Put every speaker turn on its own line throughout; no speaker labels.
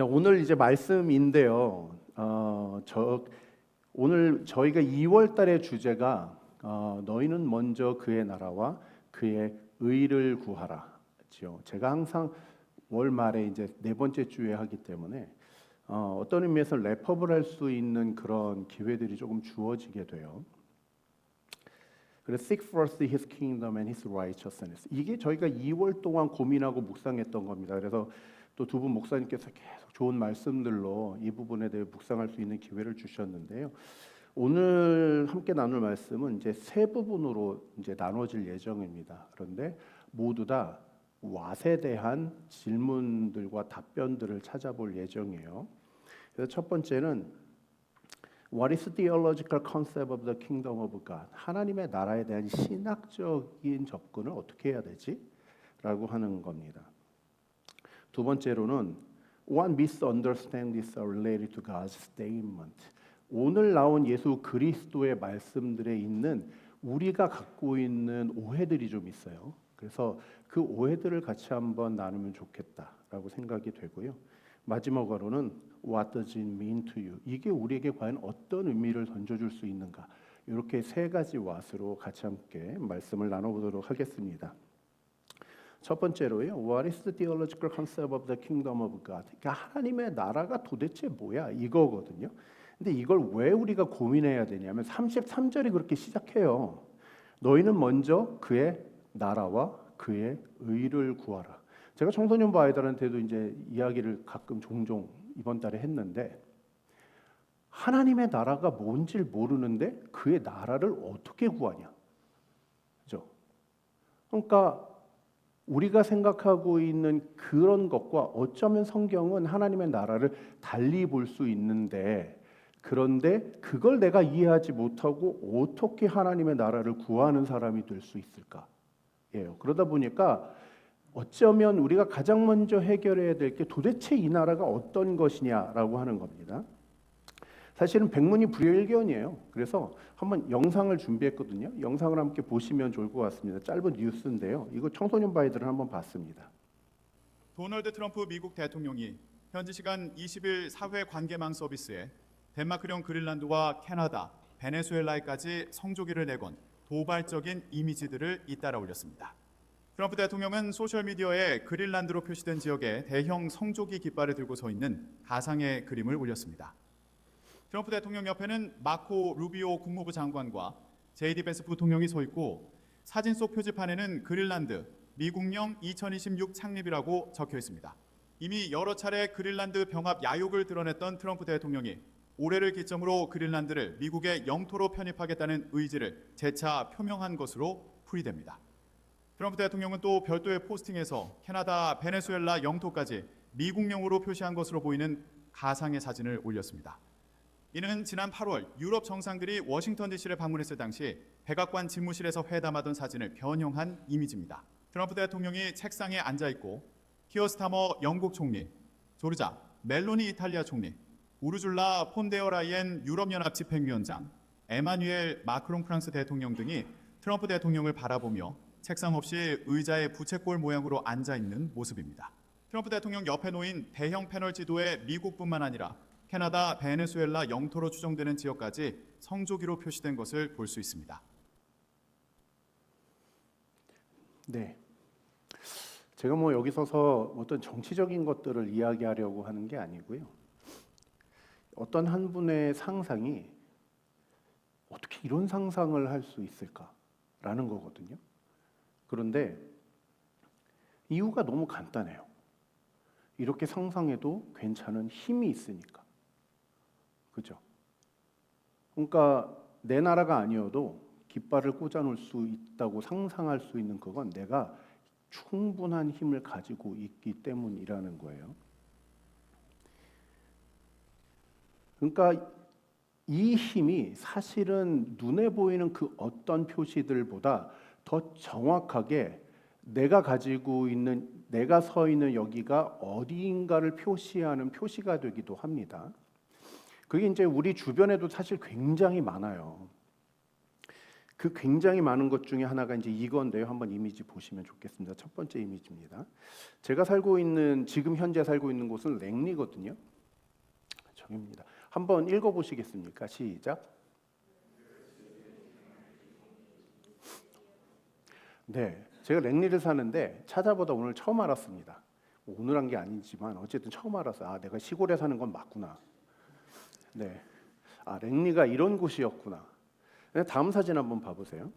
자, 오늘 이제 말씀인데요. 오늘 저희가 2월 달의 주제가 너희는 먼저 그의 나라와 그의 의를 구하라지요. 제가 항상 월 말에 이제 네 번째 주에 하기 때문에 어떤 의미에서 랩업을 할 수 있는 그런 기회들이 조금 주어지게 돼요. 그래서 seek first His kingdom and His righteousness. 이게 저희가 2월 동안 고민하고 묵상했던 겁니다. 그래서 또 두 분 목사님께서 계속 좋은 말씀들로 이 부분에 대해 묵상할 수 있는 기회를 주셨는데요. 오늘 함께 나눌 말씀은 이제 세 부분으로 이제 나눠질 예정입니다. 그런데 모두 다 왓에 대한 질문들과 답변들을 찾아볼 예정이에요. 그래서 첫 번째는 What is the theological concept of the kingdom of God? 하나님의 나라에 대한 신학적인 접근을 어떻게 해야 되지? 라고 하는 겁니다. 두 번째로는 What misunderstandings are related to God's statement? 오늘 나온 예수 그리스도의 말씀들에 있는 우리가 갖고 있는 오해들이 좀 있어요. 그래서 그 오해들을 같이 한번 나누면 좋겠다라고 생각이 되고요. 마지막으로는 What does it mean to you? 이게 우리에게 과연 어떤 의미를 던져줄 수 있는가? 이렇게 세 가지 왓으로 같이 함께 말씀을 나눠보도록 하겠습니다. 첫 번째로요. What is the theological concept of the kingdom of God? 그러니까 하나님의 나라가 도대체 뭐야? 이거거든요. 근데 이걸 왜 우리가 고민해야 되냐면 33절이 그렇게 시작해요. 너희는 먼저 그의 나라와 그의 의를 구하라. 제가 청소년부 아이들한테도 이제 이야기를 가끔 종종 이번 달에 했는데 하나님의 나라가 뭔지를 모르는데 그의 나라를 어떻게 구하냐? 그죠? 그러니까 우리가 생각하고 있는 그런 것과 어쩌면 성경은 하나님의 나라를 달리 볼 수 있는데 그런데 그걸 내가 이해하지 못하고 어떻게 하나님의 나라를 구하는 사람이 될 수 있을까? 예요. 그러다 보니까 어쩌면 우리가 가장 먼저 해결해야 될 게 도대체 이 나라가 어떤 것이냐라고 하는 겁니다. 사실은 백문이 불여일견이에요. 그래서 한번 영상을 준비했거든요. 영상을 함께 보시면 좋을 것 같습니다. 짧은 뉴스인데요. 이거 청소년 바이들을 한번 봤습니다.
도널드 트럼프 미국 대통령이 현지 시간 20일 사회 관계망 서비스에 덴마크령 그린란드와 캐나다, 베네수엘라에까지 성조기를 내건 도발적인 이미지들을 잇따라 올렸습니다. 트럼프 대통령은 소셜미디어에 그린란드로 표시된 지역에 대형 성조기 깃발을 들고 서 있는 가상의 그림을 올렸습니다. 트럼프 대통령 옆에는 마코 루비오 국무부 장관과 JD 벤스 부통령이 서 있고 사진 속 표지판에는 그린란드 미국령 2026 창립이라고 적혀 있습니다. 이미 여러 차례 그린란드 병합 야욕을 드러냈던 트럼프 대통령이 올해를 기점으로 그린란드를 미국의 영토로 편입하겠다는 의지를 재차 표명한 것으로 풀이됩니다. 트럼프 대통령은 또 별도의 포스팅에서 캐나다, 베네수엘라 영토까지 미국령으로 표시한 것으로 보이는 가상의 사진을 올렸습니다. 이는 지난 8월 유럽 정상들이 워싱턴 DC를 방문했을 당시 백악관 집무실에서 회담하던 사진을 변형한 이미지입니다. 트럼프 대통령이 책상에 앉아있고 키어 스타머 영국 총리, 조르자 멜로니 이탈리아 총리, 우르줄라 폰데어 라이엔 유럽연합 집행위원장, 에마뉴엘 마크롱 프랑스 대통령 등이 트럼프 대통령을 바라보며 책상 없이 의자에 부채꼴 모양으로 앉아있는 모습입니다. 트럼프 대통령 옆에 놓인 대형 패널 지도에 미국뿐만 아니라 캐나다, 베네수엘라 영토로 추정되는 지역까지 성조기로 표시된 것을 볼 수 있습니다.
네, 제가 뭐 여기 서서 어떤 정치적인 것들을 이야기하려고 하는 게 아니고요. 어떤 한 분의 상상이 어떻게 이런 상상을 할 수 있을까라는 거거든요. 그런데 이유가 너무 간단해요. 이렇게 상상해도 괜찮은 힘이 있으니까. 그죠? 그러니까 내 나라가 아니어도 깃발을 꽂아놓을 수 있다고 상상할 수 있는 그건 내가 충분한 힘을 가지고 있기 때문이라는 거예요. 그러니까 이 힘이 사실은 눈에 보이는 그 어떤 표시들보다 더 정확하게 내가 가지고 있는, 내가 서 있는 여기가 어디인가를 표시하는 표시가 되기도 합니다. 그게 이제 우리 주변에도 사실 굉장히 많아요. 그 굉장히 많은 것 중에 하나가 이제 이건데요. 한번 이미지 보시면 좋겠습니다. 첫 번째 이미지입니다. 제가 지금 현재 살고 있는 곳은 랭리거든요. 저기입니다. 한번 읽어보시겠습니까? 시작. 네, 제가 랭리를 사는데 찾아보다 오늘 처음 알았습니다. 오늘 한 게 아니지만 어쨌든 처음 알았어요. 아, 내가 시골에 사는 건 맞구나. 네, 아, 랭리가 이런 곳이었구나. 네, 다음 사진 한번 봐보세요.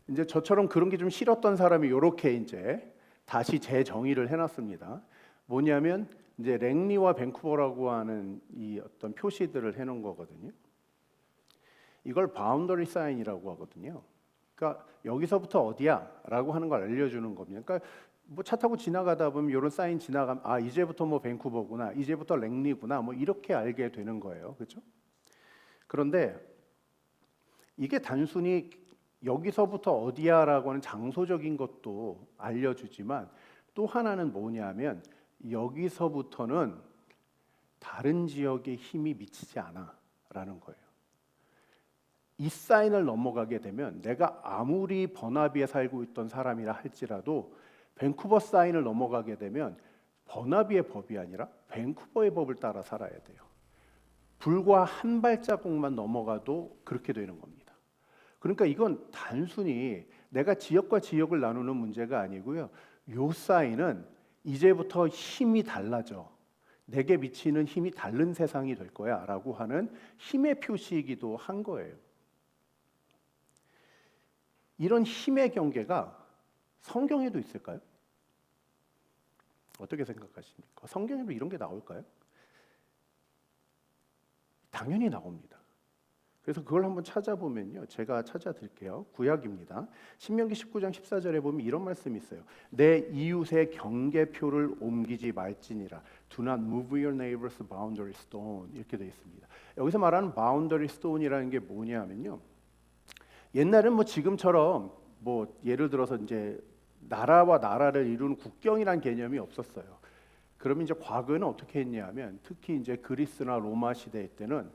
이제 저처럼 그런 게 좀 싫었던 사람이 이렇게 이제 다시 재정의를 해놨습니다. 뭐냐면 이제 랭리와 밴쿠버라고 하는 이 어떤 표시들을 해놓은 거거든요. 이걸 바운더리 사인이라고 하거든요. 그러니까 여기서부터 어디야라고 하는 걸 알려주는 겁니다. 그러니까 뭐 차 타고 지나가다 보면 이런 사인 지나가면 아 이제부터 뭐 밴쿠버구나, 이제부터 랭리구나, 뭐 이렇게 알게 되는 거예요, 그렇죠? 그런데 이게 단순히 여기서부터 어디야라고 하는 장소적인 것도 알려주지만 또 하나는 뭐냐면 여기서부터는 다른 지역에 힘이 미치지 않아라는 거예요. 이 사인을 넘어가게 되면 내가 아무리 버나비에 살고 있던 사람이라 할지라도 밴쿠버 사인을 넘어가게 되면 버나비의 법이 아니라 밴쿠버의 법을 따라 살아야 돼요. 불과 한 발자국만 넘어가도 그렇게 되는 겁니다. 그러니까 이건 단순히 내가 지역과 지역을 나누는 문제가 아니고요. 요 사인은 이제부터 힘이 달라져. 내게 미치는 힘이 다른 세상이 될 거야 라고 하는 힘의 표시이기도 한 거예요. 이런 힘의 경계가 성경에도 있을까요? 어떻게 생각하십니까? 성경에도 이런 게 나올까요? 당연히 나옵니다. 그래서 그걸 한번 찾아보면요. 제가 찾아드릴게요. 구약입니다. 신명기 19장 14절에 보면 이런 말씀이 있어요. 내 이웃의 경계표를 옮기지 말지니라. Do not move your neighbor's boundary stone. 이렇게 되어 있습니다. 여기서 말하는 boundary stone이라는 게 뭐냐면요. 옛날엔 뭐 지금처럼 뭐 예를 들어서 이제 나라와 나라를 이루는 국경이란 개념이 없었어요. 그러면 이제 과거에는 어떻게 했냐면 특히 이제 그리스나 로마 시대 때는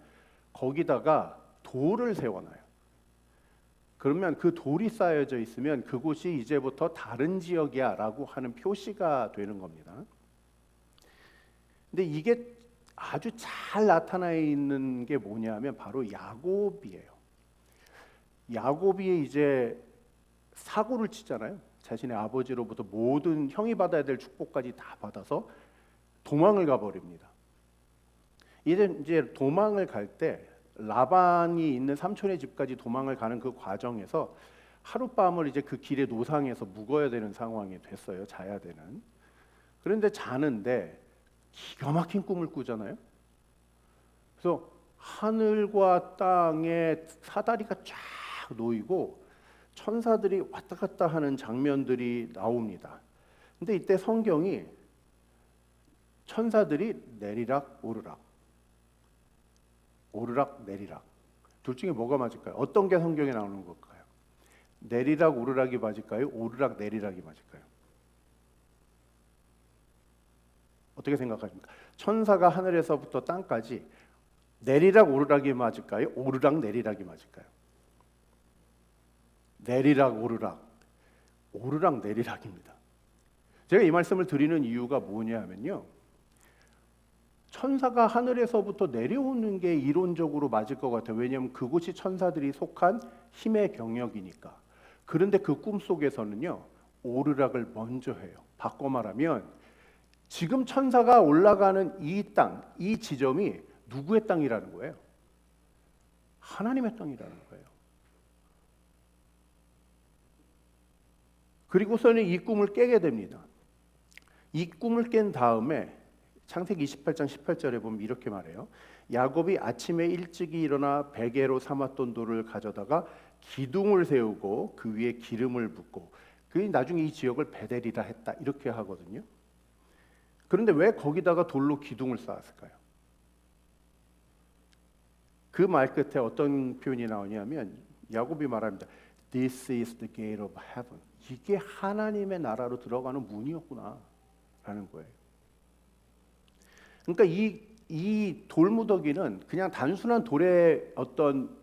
거기다가 돌을 세워놔요. 그러면 그 돌이 쌓여져 있으면 그곳이 이제부터 다른 지역이야라고 하는 표시가 되는 겁니다. 근데 이게 아주 잘 나타나 있는 게 뭐냐면 바로 야곱이에요. 야곱이 이제 사고를 치잖아요. 자신의 아버지로부터 모든 형이 받아야 될 축복까지 다 받아서 도망을 가버립니다. 이제 도망을 갈 때 라반이 있는 삼촌의 집까지 도망을 가는 그 과정에서 하룻밤을 이제 그 길의 노상에서 묵어야 되는 상황이 됐어요. 자야 되는. 그런데 자는데 기가 막힌 꿈을 꾸잖아요. 그래서 하늘과 땅에 사다리가 쫙 놓이고 천사들이 왔다 갔다 하는 장면들이 나옵니다. 근데 이때 성경이 천사들이 내리락 오르락 오르락 내리락 둘 중에 뭐가 맞을까요? 어떤 게 성경에 나오는 걸까요? 내리락 오르락이 맞을까요? 오르락 내리락이 맞을까요? 어떻게 생각하십니까? 천사가 하늘에서부터 땅까지 내리락 오르락이 맞을까요? 오르락 내리락이 맞을까요? 내리락 오르락 오르락 내리락입니다. 제가 이 말씀을 드리는 이유가 뭐냐면요. 천사가 하늘에서부터 내려오는 게 이론적으로 맞을 것 같아요. 왜냐하면 그곳이 천사들이 속한 힘의 경역이니까. 그런데 그 꿈속에서는요. 오르락을 먼저 해요. 바꿔 말하면 지금 천사가 올라가는 이 땅, 이 지점이 누구의 땅이라는 거예요? 하나님의 땅이라는 거예요. 그리고서는 이 꿈을 깨게 됩니다. 이 꿈을 깬 다음에 창세기 28장 18절에 보면 이렇게 말해요. 야곱이 아침에 일찍이 일어나 베개로 삼았던 돌을 가져다가 기둥을 세우고 그 위에 기름을 붓고 그 나중에 이 지역을 베델이라 했다. 이렇게 하거든요. 그런데 왜 거기다가 돌로 기둥을 쌓았을까요? 그 말 끝에 어떤 표현이 나오냐면 야곱이 말합니다. This is the gate of heaven. 이게 하나님의 나라로 들어가는 문이었구나 라는 거예요. 그러니까 이 돌무더기는 그냥 단순한 돌의 어떤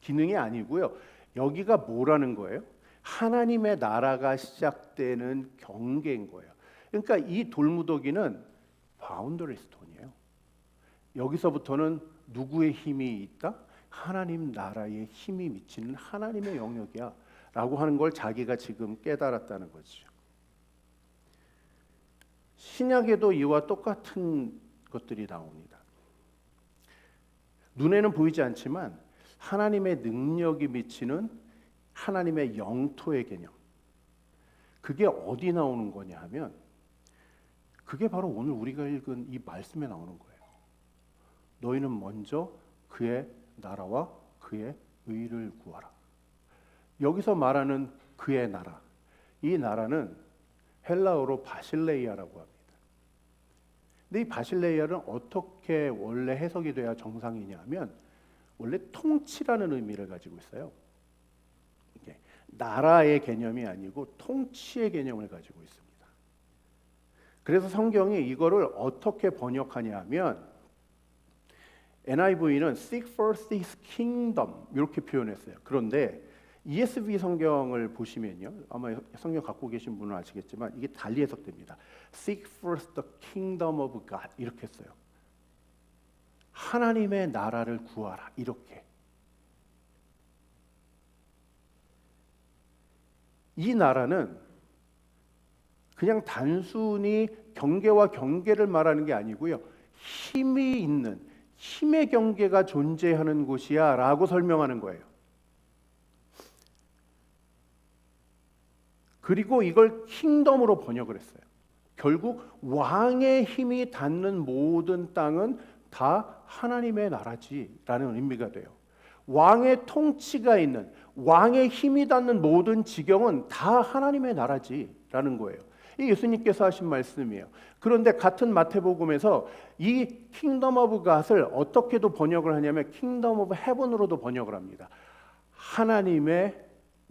기능이 아니고요. 여기가 뭐라는 거예요? 하나님의 나라가 시작되는 경계인 거예요. 그러니까 이 돌무더기는 바운더리 스톤이에요. 여기서부터는 누구의 힘이 있다? 하나님 나라의 힘이 미치는 하나님의 영역이야 라고 하는 걸 자기가 지금 깨달았다는 거죠. 신약에도 이와 똑같은 것들이 나옵니다. 눈에는 보이지 않지만 하나님의 능력이 미치는 하나님의 영토의 개념, 그게 어디 나오는 거냐 하면 그게 바로 오늘 우리가 읽은 이 말씀에 나오는 거예요. 너희는 먼저 그의 나라와 그의 의를 구하라. 여기서 말하는 그의 나라, 이 나라는 헬라어로 바실레이아라고 합니다. 근데 이 바실레이아는 어떻게 원래 해석이 돼야 정상이냐 하면 원래 통치라는 의미를 가지고 있어요. 이게 나라의 개념이 아니고 통치의 개념을 가지고 있습니다. 그래서 성경이 이거를 어떻게 번역하냐 하면 NIV는 Seek first His kingdom 이렇게 표현했어요. 그런데 ESV 성경을 보시면요, 아마 성경 갖고 계신 분은 아시겠지만 이게 달리 해석됩니다. Seek first the kingdom of God 이렇게 했어요. 하나님의 나라를 구하라 이렇게. 이 나라는 그냥 단순히 경계와 경계를 말하는 게 아니고요, 힘이 있는 힘의 경계가 존재하는 곳이야 라고 설명하는 거예요. 그리고 이걸 킹덤으로 번역을 했어요. 결국 왕의 힘이 닿는 모든 땅은 다 하나님의 나라지라는 의미가 돼요. 왕의 통치가 있는, 왕의 힘이 닿는 모든 지경은 다 하나님의 나라지라는 거예요. 이 예수님께서 하신 말씀이에요. 그런데 같은 마태복음에서 이 킹덤 오브 갓을 어떻게도 번역을 하냐면 킹덤 오브 헤븐으로도 번역을 합니다. 하나님의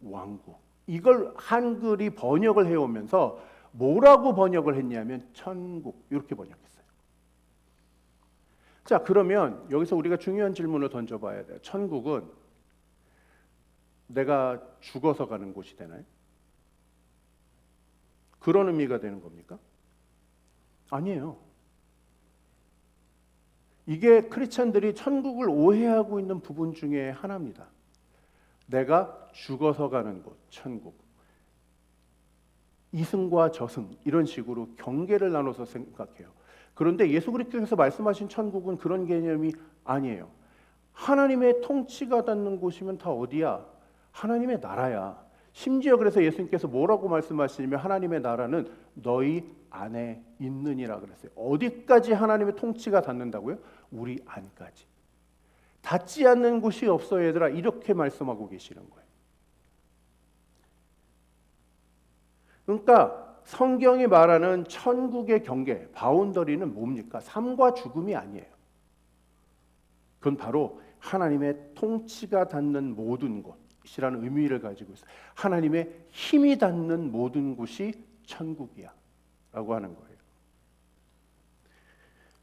왕국. 이걸 한글이 번역을 해오면서 뭐라고 번역을 했냐면 천국 이렇게 번역했어요. 자, 그러면 여기서 우리가 중요한 질문을 던져봐야 돼요. 천국은 내가 죽어서 가는 곳이 되나요? 그런 의미가 되는 겁니까? 아니에요. 이게 크리스찬들이 천국을 오해하고 있는 부분 중에 하나입니다. 내가 죽어서 가는 곳, 천국. 이승과 저승 이런 식으로 경계를 나눠서 생각해요. 그런데 예수 그리스도께서 말씀하신 천국은 그런 개념이 아니에요. 하나님의 통치가 닿는 곳이면 다 어디야? 하나님의 나라야. 심지어 그래서 예수님께서 뭐라고 말씀하시냐면 하나님의 나라는 너희 안에 있느니라 그랬어요. 어디까지 하나님의 통치가 닿는다고요? 우리 안까지. 닿지 않는 곳이 없어 얘들아 이렇게 말씀하고 계시는 거예요. 그러니까 성경이 말하는 천국의 경계, 바운더리는 뭡니까? 삶과 죽음이 아니에요. 그건 바로 하나님의 통치가 닿는 모든 곳이라는 의미를 가지고 있어요. 하나님의 힘이 닿는 모든 곳이 천국이야 라고 하는 거예요.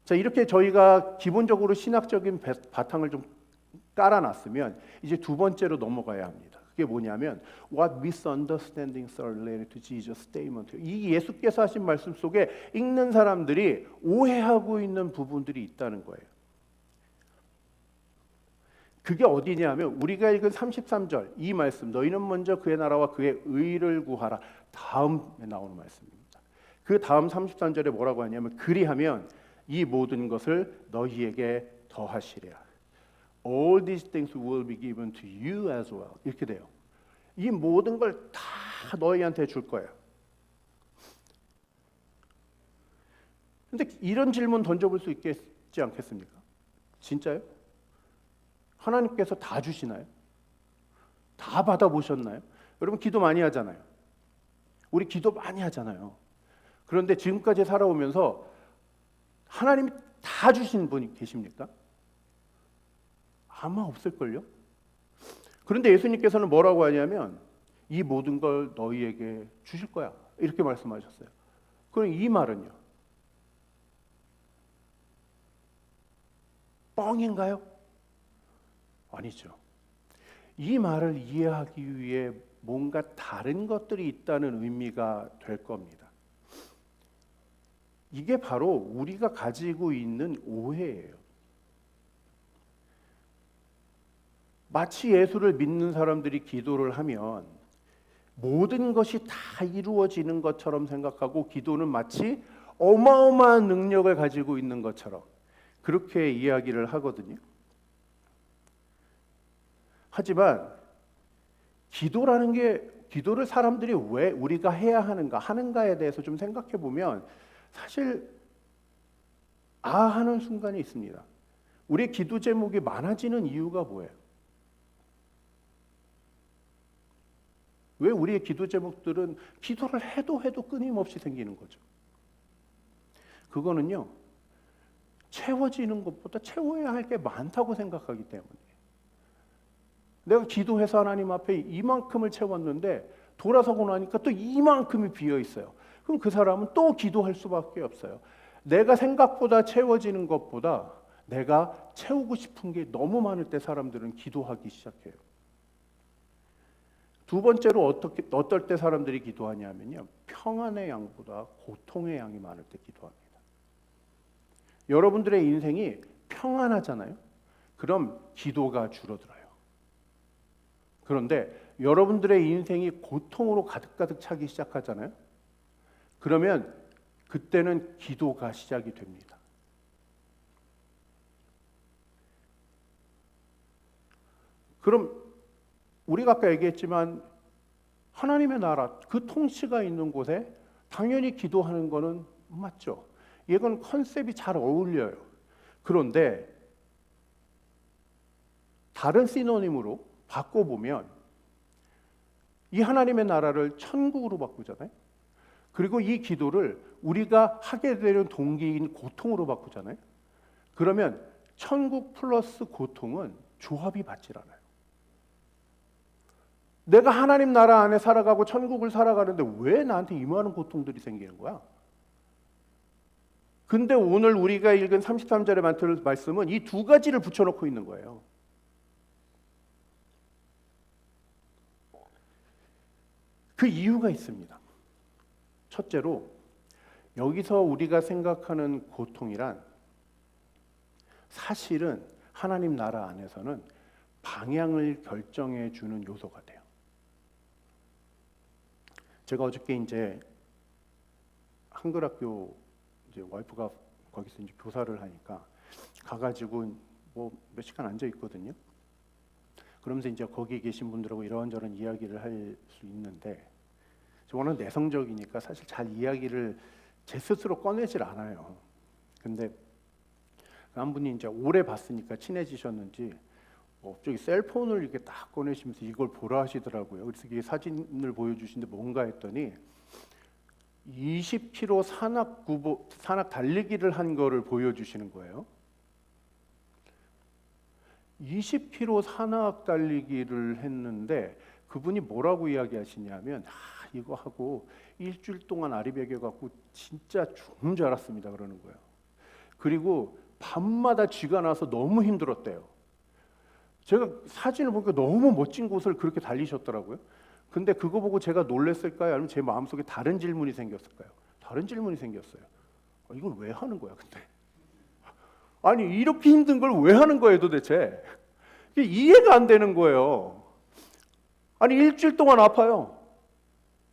자, 이렇게 저희가 기본적으로 신학적인 바탕을 좀 깔아놨으면 이제 두 번째로 넘어가야 합니다. 그게 뭐냐면 What misunderstandings are related to Jesus' statement. 이 예수께서 하신 말씀 속에 읽는 사람들이 오해하고 있는 부분들이 있다는 거예요. 그게 어디냐면 우리가 읽은 33절 이 말씀 너희는 먼저 그의 나라와 그의 의를 구하라 다음에 나오는 말씀입니다. 그 다음 33절에 뭐라고 하냐면 그리하면 이 모든 것을 너희에게 더하시리라. All these things will be given to you as well. 이렇게 돼요. 이 모든 걸 다 너희한테 줄 거예요. 근데 이런 질문 던져볼 수 있겠지 않겠습니까? 진짜요? 하나님께서 다 주시나요? 다 받아보셨나요? 여러분 기도 많이 하잖아요. 우리 기도 많이 하잖아요. 그런데 지금까지 살아오면서 하나님이 다 주신 분이 계십니까? 아마 없을걸요? 그런데 예수님께서는 뭐라고 하냐면 이 모든 걸 너희에게 주실 거야 이렇게 말씀하셨어요. 그럼 이 말은요? 뻥인가요? 아니죠. 이 말을 이해하기 위해 뭔가 다른 것들이 있다는 의미가 될 겁니다. 이게 바로 우리가 가지고 있는 오해예요. 마치 예수를 믿는 사람들이 기도를 하면 모든 것이 다 이루어지는 것처럼 생각하고 기도는 마치 어마어마한 능력을 가지고 있는 것처럼 그렇게 이야기를 하거든요. 하지만 기도라는 게 기도를 사람들이 왜 우리가 해야 하는가에 대해서 좀 생각해 보면 사실 하는 순간이 있습니다. 우리의 기도 제목이 많아지는 이유가 뭐예요? 왜 우리의 기도 제목들은 기도를 해도 끊임없이 생기는 거죠? 그거는요, 채워지는 것보다 채워야 할 게 많다고 생각하기 때문이에요. 내가 기도해서 하나님 앞에 이만큼을 채웠는데 돌아서고 나니까 또 이만큼이 비어 있어요. 그럼 그 사람은 또 기도할 수밖에 없어요. 내가 생각보다 채워지는 것보다 내가 채우고 싶은 게 너무 많을 때 사람들은 기도하기 시작해요. 두 번째로 어떨 때 사람들이 기도하냐면요, 평안의 양보다 고통의 양이 많을 때 기도합니다. 여러분들의 인생이 평안하잖아요. 그럼 기도가 줄어들어요. 그런데 여러분들의 인생이 고통으로 가득가득 차기 시작하잖아요. 그러면 그때는 기도가 시작이 됩니다. 그럼 우리가 아까 얘기했지만 하나님의 나라, 그 통치가 있는 곳에 당연히 기도하는 거는 맞죠. 이건 컨셉이 잘 어울려요. 그런데 다른 시노님으로 바꿔보면 이 하나님의 나라를 천국으로 바꾸잖아요. 그리고 이 기도를 우리가 하게 되는 동기인 고통으로 바꾸잖아요. 그러면 천국 플러스 고통은 조합이 맞질 않아요. 내가 하나님 나라 안에 살아가고 천국을 살아가는데 왜 나한테 이 많은 고통들이 생기는 거야? 근데 오늘 우리가 읽은 33절의 말씀은 이 두 가지를 붙여놓고 있는 거예요. 그 이유가 있습니다. 첫째로 여기서 우리가 생각하는 고통이란 사실은 하나님 나라 안에서는 방향을 결정해 주는 요소가 돼요. 제가 어저께 이제 한글학교 이제 와이프가 거기서 이제 교사를 하니까 가가지고 뭐 몇 시간 앉아 있거든요. 그러면서 이제 거기 계신 분들하고 이런저런 이야기를 할 수 있는데 저는 내성적이니까 사실 잘 이야기를 제 스스로 꺼내질 않아요. 근데 한 분이 이제 오래 봤으니까 친해지셨는지 저기 셀폰을 이렇게 딱 꺼내시면서 이걸 보라 하시더라고요. 그래서 이게 사진을 보여주시는데 뭔가 했더니 20km 산악 달리기를 한 거를 보여주시는 거예요. 20km 산악 달리기를 했는데 그분이 뭐라고 이야기하시냐면 이거 하고 일주일 동안 아리백여 갖고 진짜 죽는 줄 알았습니다 그러는 거예요. 그리고 밤마다 쥐가 나서 너무 힘들었대요. 제가 사진을 보니까 너무 멋진 곳을 그렇게 달리셨더라고요. 근데 그거 보고 제가 놀랐을까요? 아니면 제 마음속에 다른 질문이 생겼을까요? 다른 질문이 생겼어요. 이걸 왜 하는 거야 근데? 아니 이렇게 힘든 걸 왜 하는 거예요 도대체? 이게 이해가 안 되는 거예요. 아니 일주일 동안 아파요.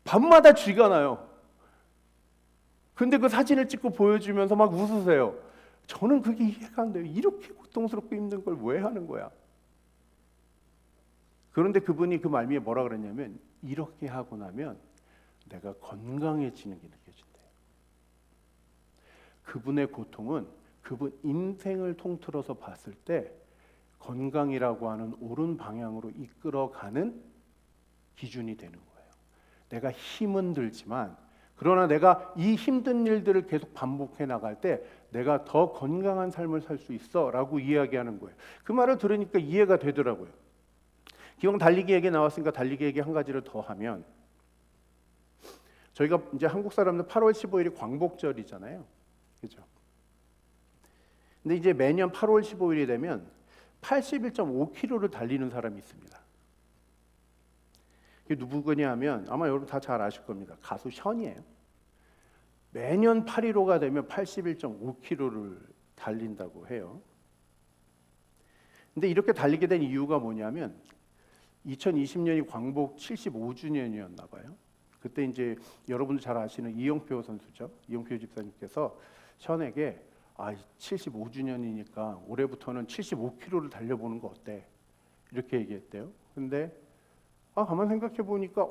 밤마다 쥐가 나요. 근데 그 사진을 찍고 보여주면서 막 웃으세요. 저는 그게 이해가 안 돼요. 이렇게 고통스럽고 힘든 걸 왜 하는 거야? 그런데 그분이 그 말미에 뭐라 그랬냐면 이렇게 하고 나면 내가 건강해지는 게 느껴진대요. 그분의 고통은 그분 인생을 통틀어서 봤을 때 건강이라고 하는 옳은 방향으로 이끌어가는 기준이 되는 거예요. 내가 힘은 들지만 그러나 내가 이 힘든 일들을 계속 반복해 나갈 때 내가 더 건강한 삶을 살 수 있어 라고 이야기하는 거예요. 그 말을 들으니까 이해가 되더라고요. 기왕 달리기 얘기 나왔으니까 달리기 얘기 한 가지를 더 하면 저희가 이제 한국 사람들 8월 15일이 광복절이잖아요. 그죠? 근데 이제 매년 8월 15일이 되면 81.5km를 달리는 사람이 있습니다. 이게 누구냐 하면 아마 여러분 다 잘 아실 겁니다. 가수 션이에요. 매년 8.15가 되면 81.5km를 달린다고 해요. 근데 이렇게 달리게 된 이유가 뭐냐면 2020년이 광복 75주년이었나 봐요. 그때 이제 여러분들 잘 아시는 이영표 선수죠. 이영표 집사님께서 션에게 75주년이니까 올해부터는 75km를 달려보는 거 어때? 이렇게 얘기했대요. 근데 가만 생각해 보니까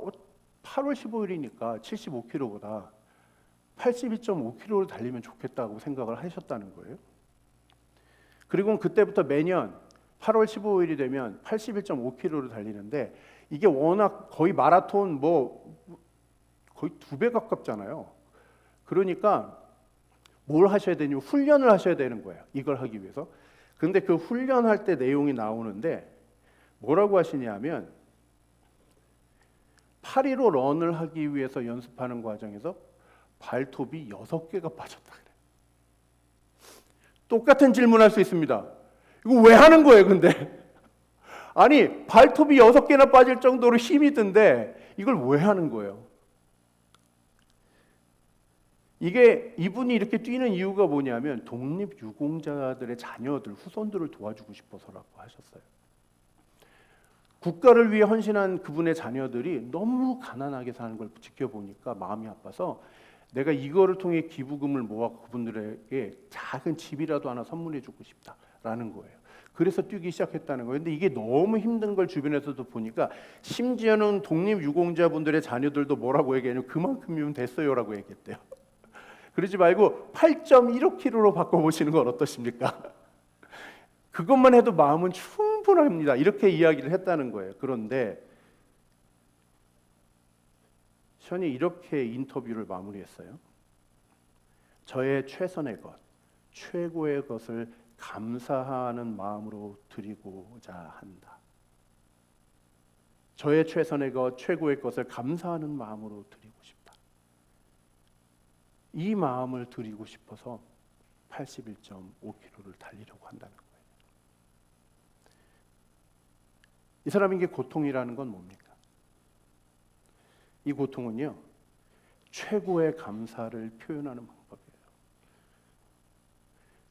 8월 15일이니까 75km보다 82.5km를 달리면 좋겠다고 생각을 하셨다는 거예요. 그리고 그때부터 매년 8월 15일이 되면 81.5km를 달리는데 이게 워낙 거의 마라톤 거의 2배 가깝잖아요. 그러니까 뭘 하셔야 되냐면 훈련을 하셔야 되는 거예요. 이걸 하기 위해서. 근데 그 훈련할 때 내용이 나오는데 뭐라고 하시냐면 8.15 런을 하기 위해서 연습하는 과정에서 발톱이 6개가 빠졌다 그래요. 똑같은 질문할 수 있습니다. 이거 왜 하는 거예요, 근데? 아니, 발톱이 6개나 빠질 정도로 힘이 든데 이걸 왜 하는 거예요? 이게 이분이 이렇게 뛰는 이유가 뭐냐면 독립유공자들의 자녀들, 후손들을 도와주고 싶어서라고 하셨어요. 국가를 위해 헌신한 그분의 자녀들이 너무 가난하게 사는 걸 지켜보니까 마음이 아파서 내가 이거를 통해 기부금을 모아 그분들에게 작은 집이라도 하나 선물해 주고 싶다라는 거예요. 그래서 뛰기 시작했다는 거예요. 근데 이게 너무 힘든 걸 주변에서도 보니까 심지어는 독립유공자분들의 자녀들도 뭐라고 얘기하냐면 그만큼이면 됐어요라고 얘기했대요. 그러지 말고 8.15km로 바꿔보시는 건 어떠십니까? 그것만 해도 마음은 충분합니다. 이렇게 이야기를 했다는 거예요. 그런데 션이 이렇게 인터뷰를 마무리했어요. 저의 최선의 것, 최고의 것을 감사하는 마음으로 드리고자 한다. 저의 최선의 것, 최고의 것을 감사하는 마음으로 드리고 싶다. 이 마음을 드리고 싶어서 81.5km를 달리려고 한다는 거예요. 이 사람에게 고통이라는 건 뭡니까? 이 고통은요, 최고의 감사를 표현하는 방법이에요.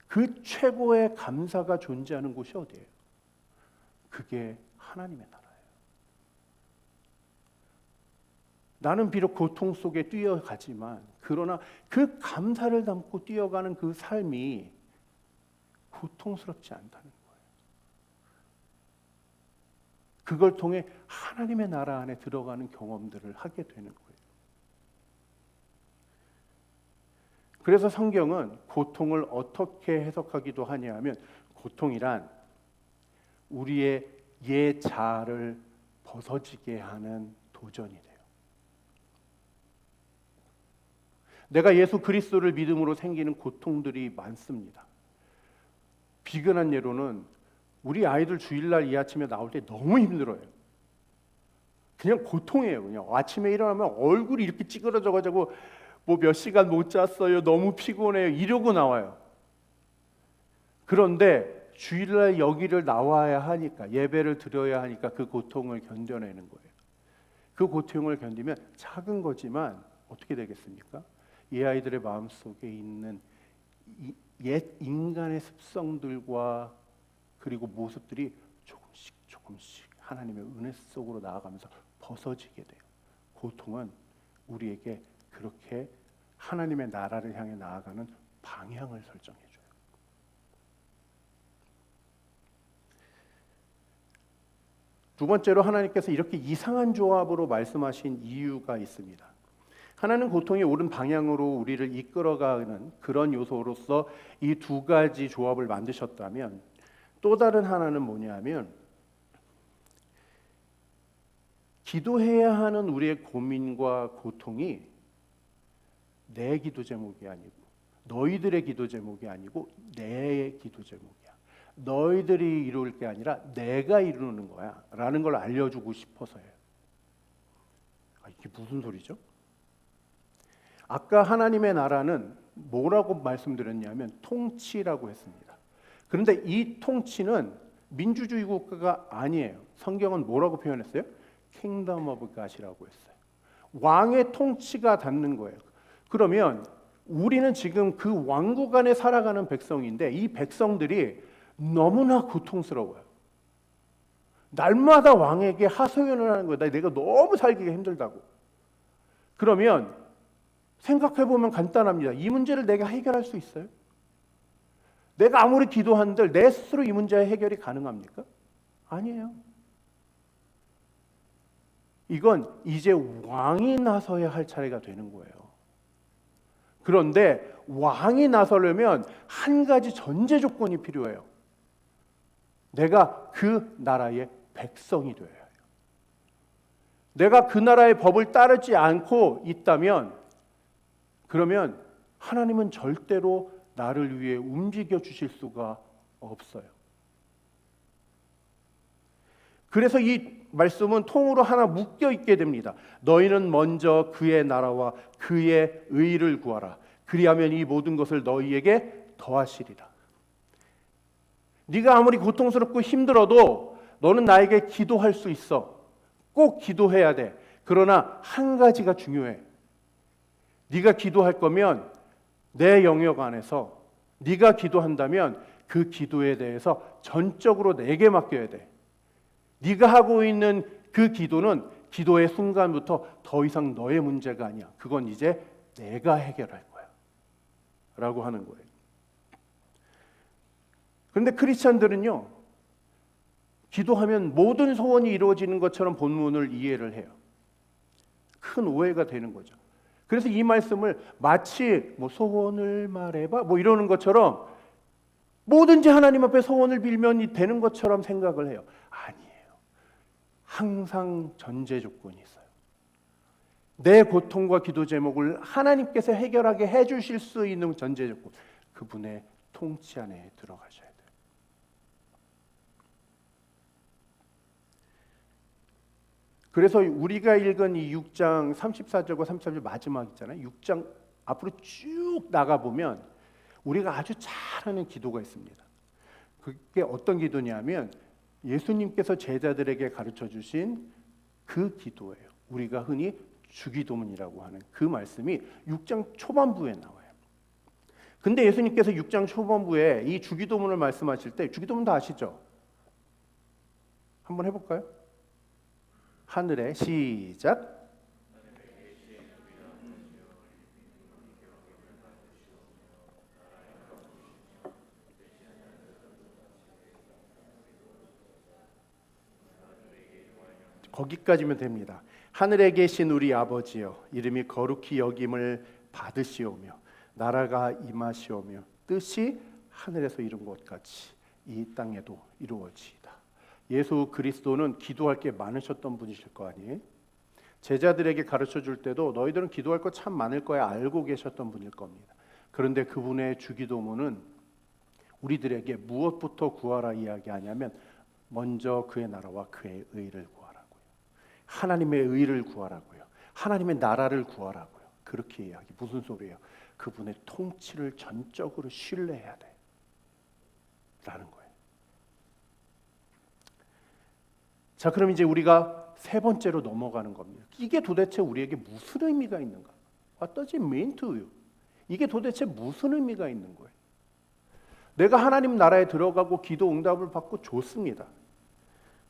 그 최고의 감사가 존재하는 곳이 어디예요? 그게 하나님의 나라예요. 나는 비록 고통 속에 뛰어가지만 그러나 그 감사를 담고 뛰어가는 그 삶이 고통스럽지 않다는 거예요. 그걸 통해 하나님의 나라 안에 들어가는 경험들을 하게 되는 거예요. 그래서 성경은 고통을 어떻게 해석하기도 하냐 하면 고통이란 우리의 옛 자아를 벗어지게 하는 도전이 돼요. 내가 예수 그리스도를 믿음으로 생기는 고통들이 많습니다. 비근한 예로는 우리 아이들 주일날 이 아침에 나올 때 너무 힘들어요. 그냥 고통이에요. 그냥 아침에 일어나면 얼굴이 이렇게 찌그러져가지고 몇 시간 못 잤어요. 너무 피곤해요. 이러고 나와요. 그런데 주일날 여기를 나와야 하니까, 예배를 드려야 하니까 그 고통을 견뎌내는 거예요. 그 고통을 견디면 작은 거지만 어떻게 되겠습니까? 이 아이들의 마음속에 있는 옛 인간의 습성들과 그리고 모습들이 조금씩 하나님의 은혜 속으로 나아가면서 벗어지게 돼요. 고통은 우리에게 그렇게 하나님의 나라를 향해 나아가는 방향을 설정해줘요. 두 번째로 하나님께서 이렇게 이상한 조합으로 말씀하신 이유가 있습니다. 하나는 고통의 옳은 방향으로 우리를 이끌어가는 그런 요소로서 이 두 가지 조합을 만드셨다면 또 다른 하나는 뭐냐면 기도해야 하는 우리의 고민과 고통이 내 기도 제목이 아니고 너희들의 기도 제목이 아니고 내 기도 제목이야. 너희들이 이룰 게 아니라 내가 이루는 거야 라는 걸 알려주고 싶어서예요. 이게 무슨 소리죠? 아까 하나님의 나라는 뭐라고 말씀드렸냐면 통치라고 했습니다. 그런데 이 통치는 민주주의 국가가 아니에요. 성경은 뭐라고 표현했어요? Kingdom of God이라고 했어요. 왕의 통치가 닿는 거예요. 그러면 우리는 지금 그 왕국 안에 살아가는 백성인데 이 백성들이 너무나 고통스러워요. 날마다 왕에게 하소연을 하는 거예요. 내가 너무 살기가 힘들다고. 그러면 생각해 보면 간단합니다. 이 문제를 내가 해결할 수 있어요? 내가 아무리 기도한들 내 스스로 이 문제의 해결이 가능합니까? 아니에요. 이건 이제 왕이 나서야 할 차례가 되는 거예요. 그런데 왕이 나서려면 한 가지 전제 조건이 필요해요. 내가 그 나라의 백성이 되어야 해요. 내가 그 나라의 법을 따르지 않고 있다면 그러면 하나님은 절대로 나를 위해 움직여 주실 수가 없어요. 그래서 이 말씀은 통으로 하나 묶여 있게 됩니다. 너희는 먼저 그의 나라와 그의 의를 구하라. 그리하면 이 모든 것을 너희에게 더하시리라. 네가 아무리 고통스럽고 힘들어도 너는 나에게 기도할 수 있어. 꼭 기도해야 돼. 그러나 한 가지가 중요해. 네가 기도할 거면 내 영역 안에서 네가 기도한다면 그 기도에 대해서 전적으로 내게 맡겨야 돼. 네가 하고 있는 그 기도는 기도의 순간부터 더 이상 너의 문제가 아니야. 그건 이제 내가 해결할 거야. 라고 하는 거예요. 그런데 크리스찬들은요, 기도하면 모든 소원이 이루어지는 것처럼 본문을 이해를 해요. 큰 오해가 되는 거죠. 그래서 이 말씀을 마치 소원을 말해봐 이러는 것처럼 뭐든지 하나님 앞에 소원을 빌면 되는 것처럼 생각을 해요. 아니에요. 항상 전제 조건이 있어요. 내 고통과 기도 제목을 하나님께서 해결하게 해주실 수 있는 전제 조건, 그분의 통치 안에 들어가셔야 돼요. 그래서 우리가 읽은 이 6장 34절과 33절 마지막 있잖아요. 6장 앞으로 쭉 나가보면 우리가 아주 잘하는 기도가 있습니다. 그게 어떤 기도냐면 예수님께서 제자들에게 가르쳐 주신 그 기도예요. 우리가 흔히 주기도문이라고 하는 그 말씀이 6장 초반부에 나와요. 근데 예수님께서 6장 초반부에 이 주기도문을 말씀하실 때, 주기도문 다 아시죠? 한번 해볼까요? 하늘에 시작. 거기까지면 됩니다. 하늘에 계신 우리 아버지여, 이름이 거룩히 여김을 받으시오며 나라가 임하시오며 뜻이 하늘에서 이룬 것 같이 이 땅에도 이루어지이다. 예수 그리스도는 기도할 게 많으셨던 분이실 거 아니에요? 제자들에게 가르쳐 줄 때도 너희들은 기도할 거 참 많을 거야 알고 계셨던 분일 겁니다. 그런데 그분의 주기도문은 우리들에게 무엇부터 구하라 이야기하냐면 먼저 그의 나라와 그의 의를 구하라고요. 하나님의 의를 구하라고요. 하나님의 나라를 구하라고요. 그렇게 이야기. 무슨 소리예요? 그분의 통치를 전적으로 신뢰해야 돼 라는 거예요. 자, 그럼 이제 우리가 세 번째로 넘어가는 겁니다. 이게 도대체 우리에게 무슨 의미가 있는가? What does it mean to you? 이게 도대체 무슨 의미가 있는 거예요? 내가 하나님 나라에 들어가고 기도 응답을 받고 좋습니다.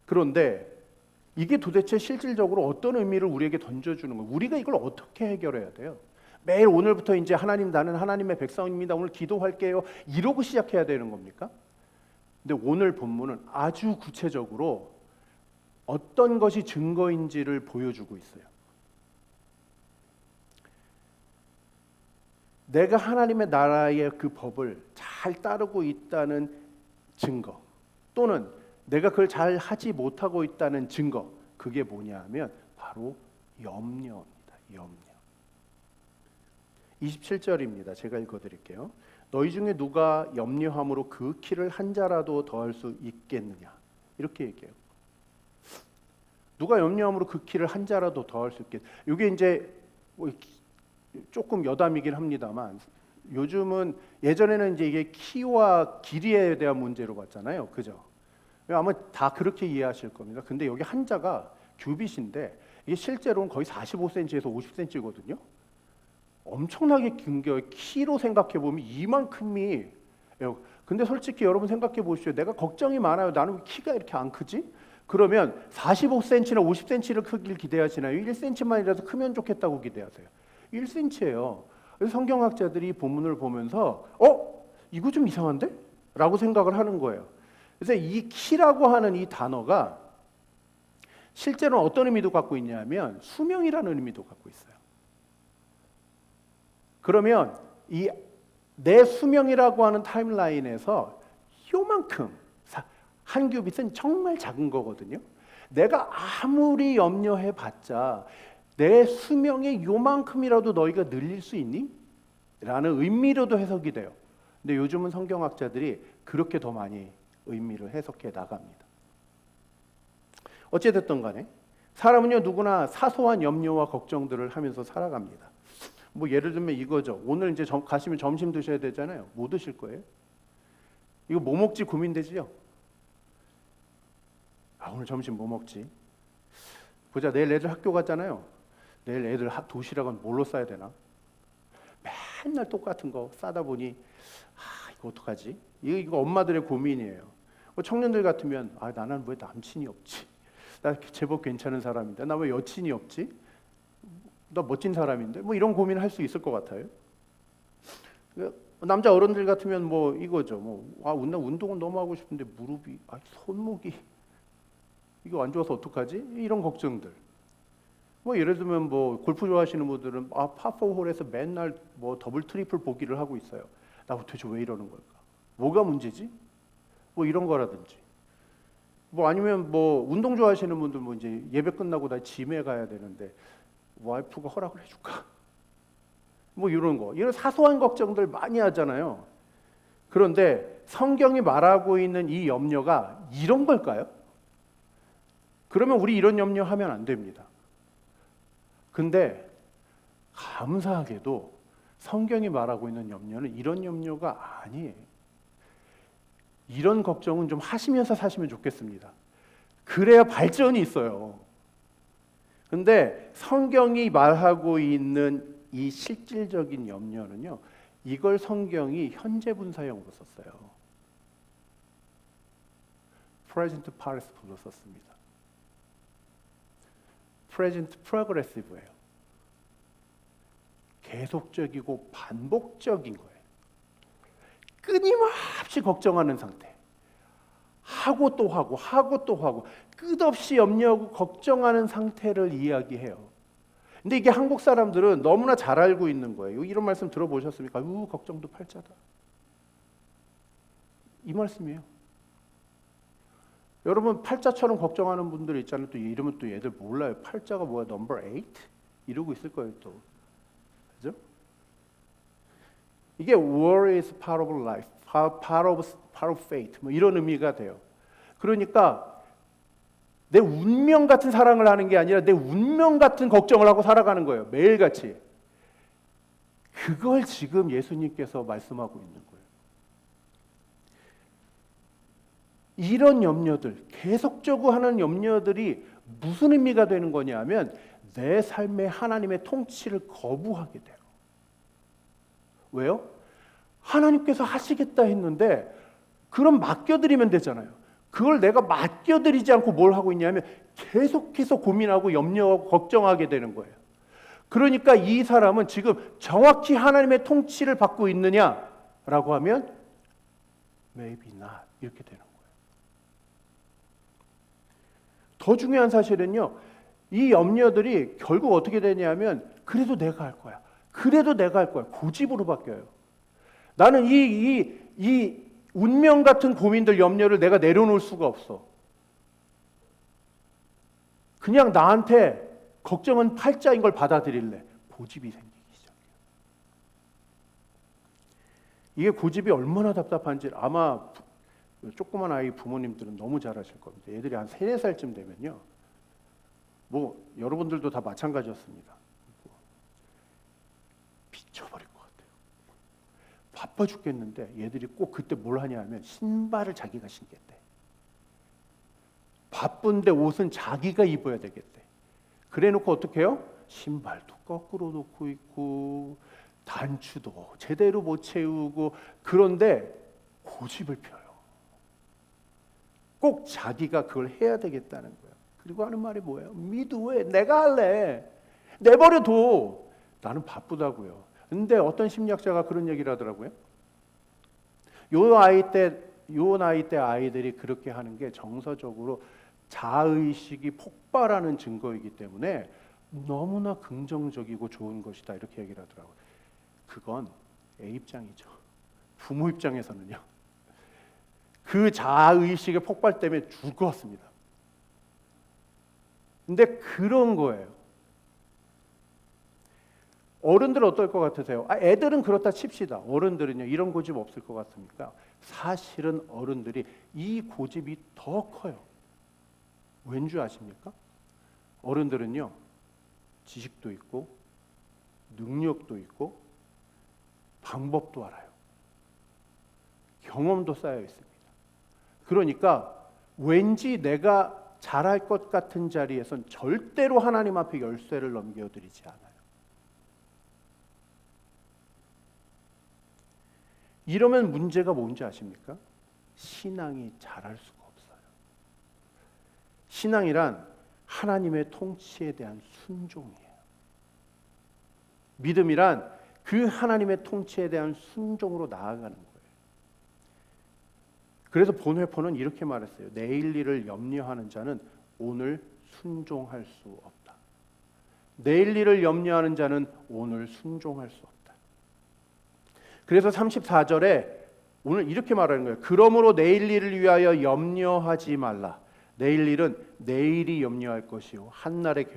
그런데 이게 도대체 실질적으로 어떤 의미를 우리에게 던져주는 거예요? 우리가 이걸 어떻게 해결해야 돼요? 매일 오늘부터 이제 하나님 나는 하나님의 백성입니다. 오늘 기도할게요. 이러고 시작해야 되는 겁니까? 근데 오늘 본문은 아주 구체적으로 어떤 것이 증거인지를 보여주고 있어요. 내가 하나님의 나라의 그 법을 잘 따르고 있다는 증거, 또는 내가 그걸 잘 하지 못하고 있다는 증거, 그게 뭐냐 하면 바로 염려입니다. 염려. 27절입니다. 제가 읽어드릴게요. 너희 중에 누가 염려함으로 그 키를 한 자라도 더할 수 있겠느냐, 이렇게 얘기해요. 누가 염려함으로 그 키를 한 자라도 더할 수 있겠. 이게 이제 조금 여담이긴 합니다만 요즘은, 예전에는 이제 이게 키와 길이에 대한 문제로 봤잖아요, 그죠? 아마 다 그렇게 이해하실 겁니다. 근데 여기 한자가 규빗인데 이게 실제로는 거의 45cm에서 50cm거든요. 엄청나게 긴 게 키로 생각해 보면 이만큼이. 근데 솔직히 여러분 생각해 보시죠. 내가 걱정이 많아요. 나는 왜 키가 이렇게 안 크지? 그러면 45cm나 50cm를 크기를 기대하시나요? 1cm만이라도 크면 좋겠다고 기대하세요. 1cm예요. 그래서 성경학자들이 본문을 보면서 이거 좀 이상한데? 라고 생각을 하는 거예요. 그래서 이 키라고 하는 이 단어가 실제로는 어떤 의미도 갖고 있냐면 수명이라는 의미도 갖고 있어요. 그러면 이 내 수명이라고 하는 타임라인에서 요만큼, 한 규빗은 정말 작은 거거든요. 내가 아무리 염려해봤자 내 수명의 요만큼이라도 너희가 늘릴 수 있니? 라는 의미로도 해석이 돼요. 근데 요즘은 성경학자들이 그렇게 더 많이 의미를 해석해 나갑니다. 어찌됐든 간에 사람은요 누구나 사소한 염려와 걱정들을 하면서 살아갑니다. 뭐 예를 들면 이거죠. 오늘 이제 가시면 점심 드셔야 되잖아요. 뭐 드실 거예요? 이거 뭐 먹지 고민되지요? 오늘 점심 뭐 먹지? 보자, 내일 애들 학교 가잖아요. 내일 애들 도시락은 뭘로 싸야 되나? 맨날 똑같은 거 싸다 보니 이거 어떡하지? 이거 엄마들의 고민이에요. 청년들 같으면 나는 왜 남친이 없지? 나 제법 괜찮은 사람인데 나 왜 여친이 없지? 나 멋진 사람인데 뭐 이런 고민을 할 수 있을 것 같아요. 남자 어른들 같으면 뭐 이거죠. 나 운동은 너무 하고 싶은데 무릎이 손목이 이거 안 좋아서 어떡하지? 이런 걱정들. 뭐 예를 들면 뭐 골프 좋아하시는 분들은 파4 홀에서 맨날 뭐 더블 트리플 보기를 하고 있어요. 나 도대체 왜 이러는 걸까? 뭐가 문제지? 뭐 이런 거라든지. 뭐 아니면 뭐 운동 좋아하시는 분들 뭐 이제 예배 끝나고 나 짐에 가야 되는데 와이프가 허락을 해줄까? 뭐 이런 거. 이런 사소한 걱정들 많이 하잖아요. 그런데 성경이 말하고 있는 이 염려가 이런 걸까요? 그러면 우리 이런 염려하면 안 됩니다. 근데 감사하게도 성경이 말하고 있는 염려는 이런 염려가 아니에요. 이런 걱정은 좀 하시면서 사시면 좋겠습니다. 그래야 발전이 있어요. 근데 성경이 말하고 있는 이 실질적인 염려는요, 이걸 성경이 현재 분사형으로 썼어요. present participle 썼습니다. present progressive예요. 계속적이고 반복적인 거예요. 끊임없이 걱정하는 상태. 하고 또 하고 하고 또 하고 끝없이 염려하고 걱정하는 상태를 이야기해요. 근데 이게 한국 사람들은 너무나 잘 알고 있는 거예요. 이런 말씀 들어보셨습니까? 걱정도 팔자다. 이 말씀이에요. 여러분 팔자처럼 걱정하는 분들 있잖아요. 또 이러면 또 얘들 몰라요. 팔자가 뭐야? 넘버 8? 이러고 있을 거예요 또. 그죠? 이게 war is part of life, part of fate 뭐 이런 의미가 돼요. 그러니까 내 운명 같은 사랑을 하는 게 아니라 내 운명 같은 걱정을 하고 살아가는 거예요. 매일같이. 그걸 지금 예수님께서 말씀하고 있는 거예요. 이런 염려들, 계속적으로 하는 염려들이 무슨 의미가 되는 거냐면 내 삶에 하나님의 통치를 거부하게 돼요. 왜요? 하나님께서 하시겠다 했는데 그럼 맡겨드리면 되잖아요. 그걸 내가 맡겨드리지 않고 뭘 하고 있냐면 계속해서 고민하고 염려하고 걱정하게 되는 거예요. 그러니까 이 사람은 지금 정확히 하나님의 통치를 받고 있느냐라고 하면 maybe not 이렇게 되는 거예요. 더 중요한 사실은요. 이 염려들이 결국 어떻게 되냐면 그래도 내가 할 거야. 그래도 내가 할 거야. 고집으로 바뀌어요. 나는 이 운명 같은 고민들, 염려를 내가 내려놓을 수가 없어. 그냥 나한테 걱정은 팔자인 걸 받아들일래. 고집이 생기기 시작해요. 이게 고집이 얼마나 답답한지 아마 조그만 아이 부모님들은 너무 잘 아실 겁니다. 애들이 한 3, 4살쯤 되면요. 뭐 여러분들도 다 마찬가지였습니다. 미쳐버릴 것 같아요. 바빠 죽겠는데 얘들이 꼭 그때 뭘 하냐 하면 신발을 자기가 신겠대. 바쁜데 옷은 자기가 입어야 되겠대. 그래놓고 어떻게 해요? 신발도 거꾸로 놓고 있고 단추도 제대로 못 채우고, 그런데 고집을 펴요. 꼭 자기가 그걸 해야 되겠다는 거예요. 그리고 하는 말이 뭐예요? 미드웨, 내가 할래. 내버려둬. 나는 바쁘다고요. 근데 어떤 심리학자가 그런 얘기를 하더라고요. 요 나이 때 아이들이 그렇게 하는 게 정서적으로 자의식이 폭발하는 증거이기 때문에 너무나 긍정적이고 좋은 것이다, 이렇게 얘기를 하더라고요. 그건 애 입장이죠. 부모 입장에서는요, 그 자의식의 폭발 때문에 죽었습니다. 근데 그런 거예요. 어른들은 어떨 것 같으세요? 애들은 그렇다 칩시다. 어른들은요, 이런 고집 없을 것 같습니까? 사실은 어른들이 이 고집이 더 커요. 왠 줄 아십니까? 어른들은요, 지식도 있고 능력도 있고 방법도 알아요. 경험도 쌓여 있습니다. 그러니까 왠지 내가 잘할 것 같은 자리에선 절대로 하나님 앞에 열쇠를 넘겨드리지 않아요. 이러면 문제가 뭔지 아십니까? 신앙이 자랄 수가 없어요. 신앙이란 하나님의 통치에 대한 순종이에요. 믿음이란 그 하나님의 통치에 대한 순종으로 나아가는 거예요. 그래서 본회포는 이렇게 말했어요. 내일 일을 염려하는 자는 오늘 순종할 수 없다. 내일 일을 염려하는 자는 오늘 순종할 수 없다. 그래서 34절에 오늘 이렇게 말하는 거예요. 그러므로 내일 일을 위하여 염려하지 말라. 내일 일은 내일이 염려할 것이요 한날의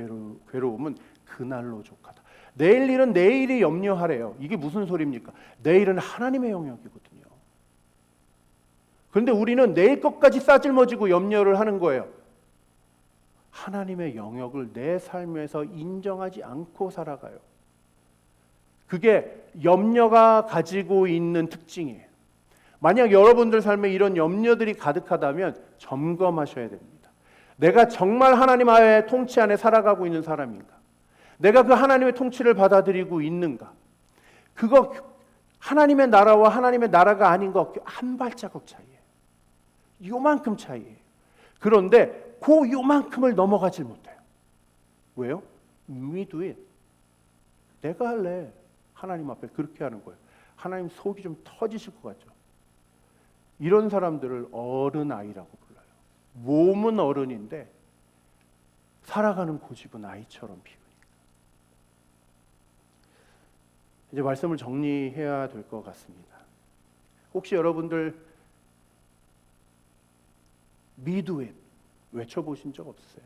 괴로움은 그날로 족하다. 내일 일은 내일이 염려하래요. 이게 무슨 소리입니까? 내일은 하나님의 영역이거든요. 그런데 우리는 내일 것까지 싸질머지고 염려를 하는 거예요. 하나님의 영역을 내 삶에서 인정하지 않고 살아가요. 그게 염려가 가지고 있는 특징이에요. 만약 여러분들 삶에 이런 염려들이 가득하다면 점검하셔야 됩니다. 내가 정말 하나님 아의 통치 안에 살아가고 있는 사람인가? 내가 그 하나님의 통치를 받아들이고 있는가? 그거 하나님의 나라와 하나님의 나라가 아닌 거 한 발자국 차이예요. 요만큼 차이예요. 그런데 그 요만큼을 넘어가질 못해요. 왜요? We do it. 내가 할래. 하나님 앞에 그렇게 하는 거예요. 하나님 속이 좀 터지실 것 같죠? 이런 사람들을 어른아이라고 불러요. 몸은 어른인데 살아가는 고집은 아이처럼 피우니까. 이제 말씀을 정리해야 될 것 같습니다. 혹시 여러분들 미드잇 외쳐보신 적 없으세요?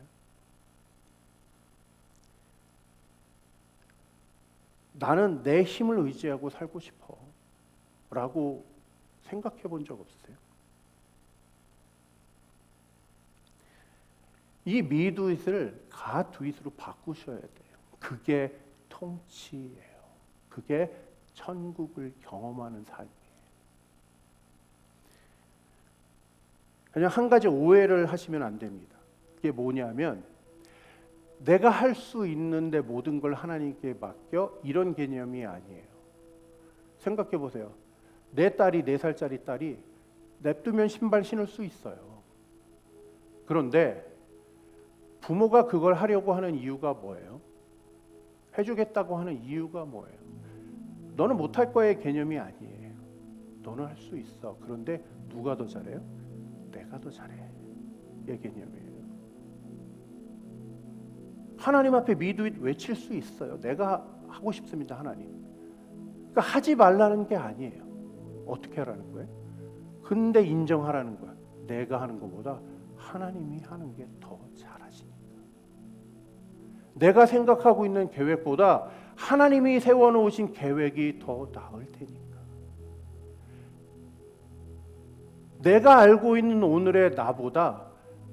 나는 내 힘을 의지하고 살고 싶어 라고 생각해 본 적 없으세요? 이 미드잇을 갓두잇으로 바꾸셔야 돼요. 그게 통치예요. 그게 천국을 경험하는 삶이에요. 그냥 한 가지 오해를 하시면 안 됩니다. 그게 뭐냐면 내가 할 수 있는데 모든 걸 하나님께 맡겨, 이런 개념이 아니에요. 생각해 보세요. 내 딸이 4살짜리 딸이 냅두면 신발 신을 수 있어요. 그런데 부모가 그걸 하려고 하는 이유가 뭐예요? 해주겠다고 하는 이유가 뭐예요? 너는 못할 거의 개념이 아니에요. 너는 할 수 있어. 그런데 누가 더 잘해요? 내가 더 잘해. 이 개념이에요. 하나님 앞에 미드잇 외칠 수 있어요. 내가 하고 싶습니다, 하나님. 그러니까 하지 말라는 게 아니에요. 어떻게 하라는 거예요? 근데 인정하라는 거야. 내가 하는 것보다 하나님이 하는 게 더 잘하시니까. 내가 생각하고 있는 계획보다 하나님이 세워놓으신 계획이 더 나을 테니까. 내가 알고 있는 오늘의 나보다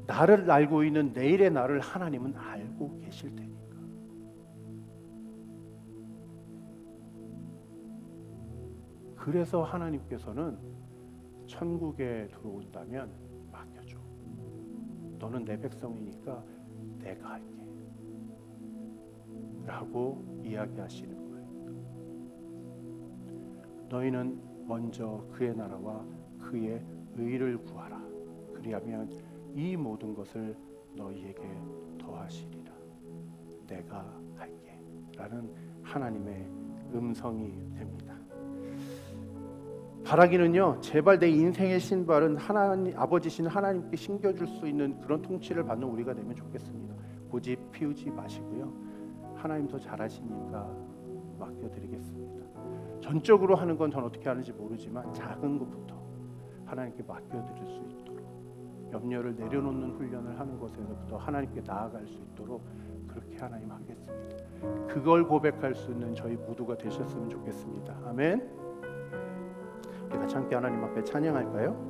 나를 알고 있는 내일의 나를 하나님은 알고 계실 테니까. 그래서 하나님께서는 천국에 들어온다면 맡겨줘. 너는 내 백성이니까 내가 할게 라고 이야기하시는 거예요. 너희는 먼저 그의 나라와 그의 의를 구하라. 그리하면 이 모든 것을 너희에게 더하시리라. 내가 할게 라는 하나님의 음성이 됩니다. 바라기는요, 제발 내 인생의 신발은 하나님, 아버지신 하나님께 신겨줄 수 있는 그런 통치를 받는 우리가 되면 좋겠습니다. 고집 피우지 마시고요, 하나님 더 잘하시니까 맡겨드리겠습니다. 전적으로 하는 건 전 어떻게 하는지 모르지만 작은 것부터 하나님께 맡겨드릴 수 있도록, 염려를 내려놓는 훈련을 하는 것에서부터 하나님께 나아갈 수 있도록 그렇게 하나님 하겠습니다. 그걸 고백할 수 있는 저희 모두가 되셨으면 좋겠습니다. 아멘. 우리 같이 함께 하나님 앞에 찬양할까요?